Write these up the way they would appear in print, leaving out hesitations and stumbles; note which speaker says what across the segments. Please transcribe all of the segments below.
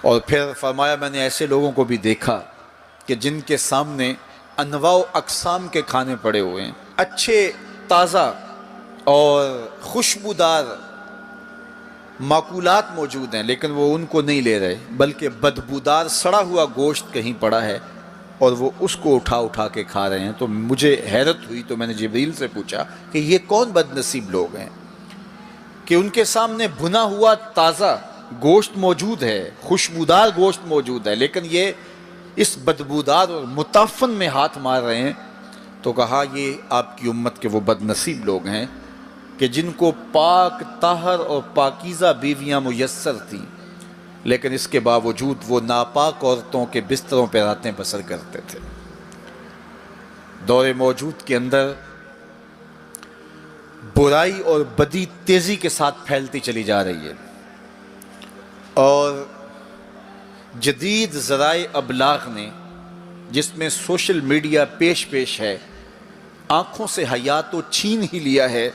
Speaker 1: اور پھر فرمایا میں نے ایسے لوگوں کو بھی دیکھا کہ جن کے سامنے انواع و اقسام کے کھانے پڑے ہوئے ہیں، اچھے تازہ اور خوشبودار ماکولات موجود ہیں، لیکن وہ ان کو نہیں لے رہے، بلکہ بدبودار سڑا ہوا گوشت کہیں پڑا ہے اور وہ اس کو اٹھا کے کھا رہے ہیں۔ تو مجھے حیرت ہوئی، تو میں نے جبریل سے پوچھا کہ یہ کون بد نصیب لوگ ہیں کہ ان کے سامنے بھنا ہوا تازہ گوشت موجود ہے، خوشبودار گوشت موجود ہے، لیکن یہ اس بدبودار اور متعفن میں ہاتھ مار رہے ہیں۔ تو کہا یہ آپ کی امت کے وہ بد نصیب لوگ ہیں کہ جن کو پاک طاہر اور پاکیزہ بیویاں میسر تھیں، لیکن اس کے باوجود وہ ناپاک عورتوں کے بستروں پہ راتیں بسر کرتے تھے۔ دور موجود کے اندر برائی اور بدی تیزی کے ساتھ پھیلتی چلی جا رہی ہے، اور جدید ذرائع ابلاغ نے، جس میں سوشل میڈیا پیش ہے، آنکھوں سے حیا تو چھین ہی لیا ہے،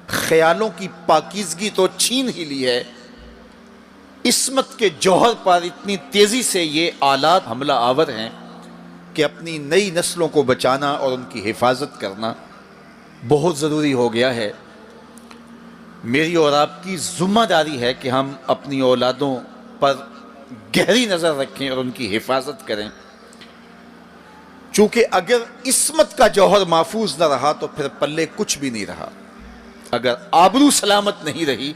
Speaker 1: خیالوں کی پاکیزگی تو چھین ہی لی ہے، عصمت کے جوہر پر اتنی تیزی سے یہ آلات حملہ آور ہیں کہ اپنی نئی نسلوں کو بچانا اور ان کی حفاظت کرنا بہت ضروری ہو گیا ہے۔ میری اور آپ کی ذمہ داری ہے کہ ہم اپنی اولادوں پر گہری نظر رکھیں اور ان کی حفاظت کریں، چونکہ اگر عصمت کا جوہر محفوظ نہ رہا تو پھر پلے کچھ بھی نہیں رہا، اگر آبرو سلامت نہیں رہی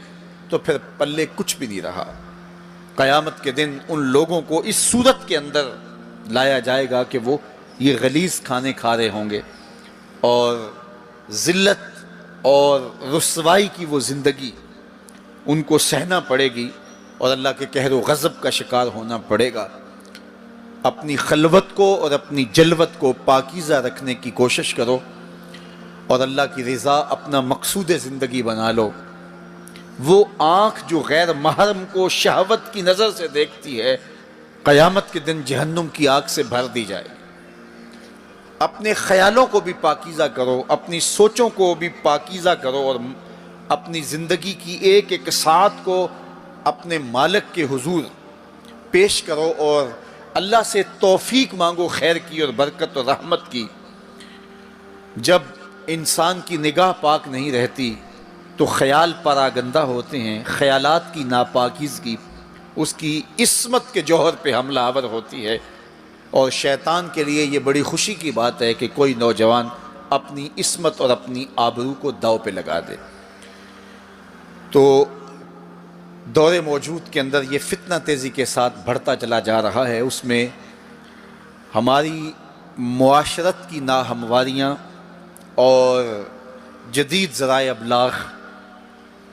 Speaker 1: تو پھر پلے کچھ بھی نہیں رہا۔ قیامت کے دن ان لوگوں کو اس صورت کے اندر لایا جائے گا کہ وہ یہ غلیظ کھانے کھا رہے ہوں گے، اور ذلت اور رسوائی کی وہ زندگی ان کو سہنا پڑے گی، اور اللہ کے قہر و غضب کا شکار ہونا پڑے گا۔ اپنی خلوت کو اور اپنی جلوت کو پاکیزہ رکھنے کی کوشش کرو، اور اللہ کی رضا اپنا مقصود زندگی بنا لو۔ وہ آنکھ جو غیر محرم کو شہوت کی نظر سے دیکھتی ہے، قیامت کے دن جہنم کی آگ سے بھر دی جائے گی۔ اپنے خیالوں کو بھی پاکیزہ کرو، اپنی سوچوں کو بھی پاکیزہ کرو، اور اپنی زندگی کی ایک ایک ساعت کو اپنے مالک کے حضور پیش کرو، اور اللہ سے توفیق مانگو خیر کی اور برکت اور رحمت کی۔ جب انسان کی نگاہ پاک نہیں رہتی تو خیال پراگندہ ہوتے ہیں، خیالات کی ناپاکیزگی اس کی عصمت کے جوہر پہ حملہ آور ہوتی ہے، اور شیطان کے لیے یہ بڑی خوشی کی بات ہے کہ کوئی نوجوان اپنی عصمت اور اپنی آبرو کو داؤ پہ لگا دے۔ تو دور موجود کے اندر یہ فتنہ تیزی کے ساتھ بڑھتا چلا جا رہا ہے، اس میں ہماری معاشرت کی ناہمواریاں اور جدید ذرائع ابلاغ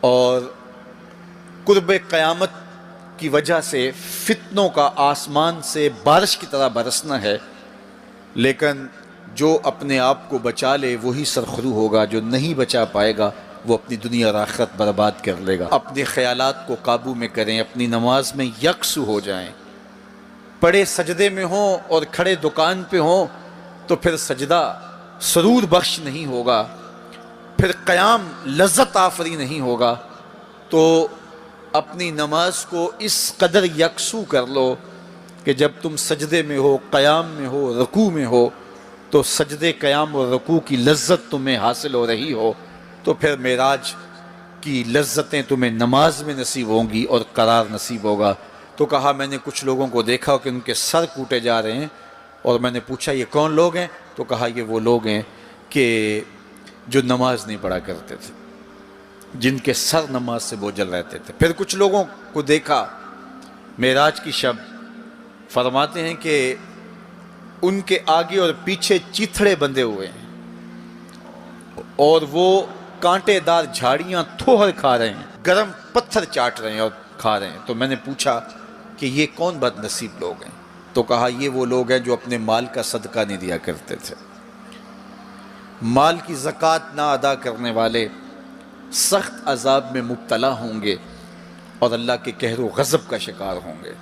Speaker 1: اور قرب قیامت کی وجہ سے فتنوں کا آسمان سے بارش کی طرح برسنا ہے، لیکن جو اپنے آپ کو بچا لے وہی سرخرو ہوگا، جو نہیں بچا پائے گا وہ اپنی دنیا اور آخرت برباد کر لے گا۔ اپنے خیالات کو قابو میں کریں، اپنی نماز میں یکسو ہو جائیں، پڑے سجدے میں ہوں اور کھڑے دکان پہ ہوں تو پھر سجدہ سرور بخش نہیں ہوگا، پھر قیام لذت آفری نہیں ہوگا۔ تو اپنی نماز کو اس قدر یکسو کر لو کہ جب تم سجدے میں ہو، قیام میں ہو، رکوع میں ہو، تو سجدے، قیام اور رکوع کی لذت تمہیں حاصل ہو رہی ہو، تو پھر معراج کی لذتیں تمہیں نماز میں نصیب ہوں گی اور قرار نصیب ہوگا۔ تو کہا میں نے کچھ لوگوں کو دیکھا کہ ان کے سر کوٹے جا رہے ہیں، اور میں نے پوچھا یہ کون لوگ ہیں؟ تو کہا یہ وہ لوگ ہیں کہ جو نماز نہیں پڑھا کرتے تھے، جن کے سر نماز سے بوجھل رہتے تھے۔ پھر کچھ لوگوں کو دیکھا معراج کی شب، فرماتے ہیں کہ ان کے آگے اور پیچھے چیتھڑے بندھے ہوئے ہیں، اور وہ کانٹے دار جھاڑیاں تھوہر کھا رہے ہیں، گرم پتھر چاٹ رہے ہیں اور کھا رہے ہیں۔ تو میں نے پوچھا کہ یہ کون بد نصیب لوگ ہیں؟ تو کہا یہ وہ لوگ ہیں جو اپنے مال کا صدقہ نہیں دیا کرتے تھے، مال کی زکوٰۃ نہ ادا کرنے والے سخت عذاب میں مبتلا ہوں گے اور اللہ کے قہر و غضب کا شکار ہوں گے۔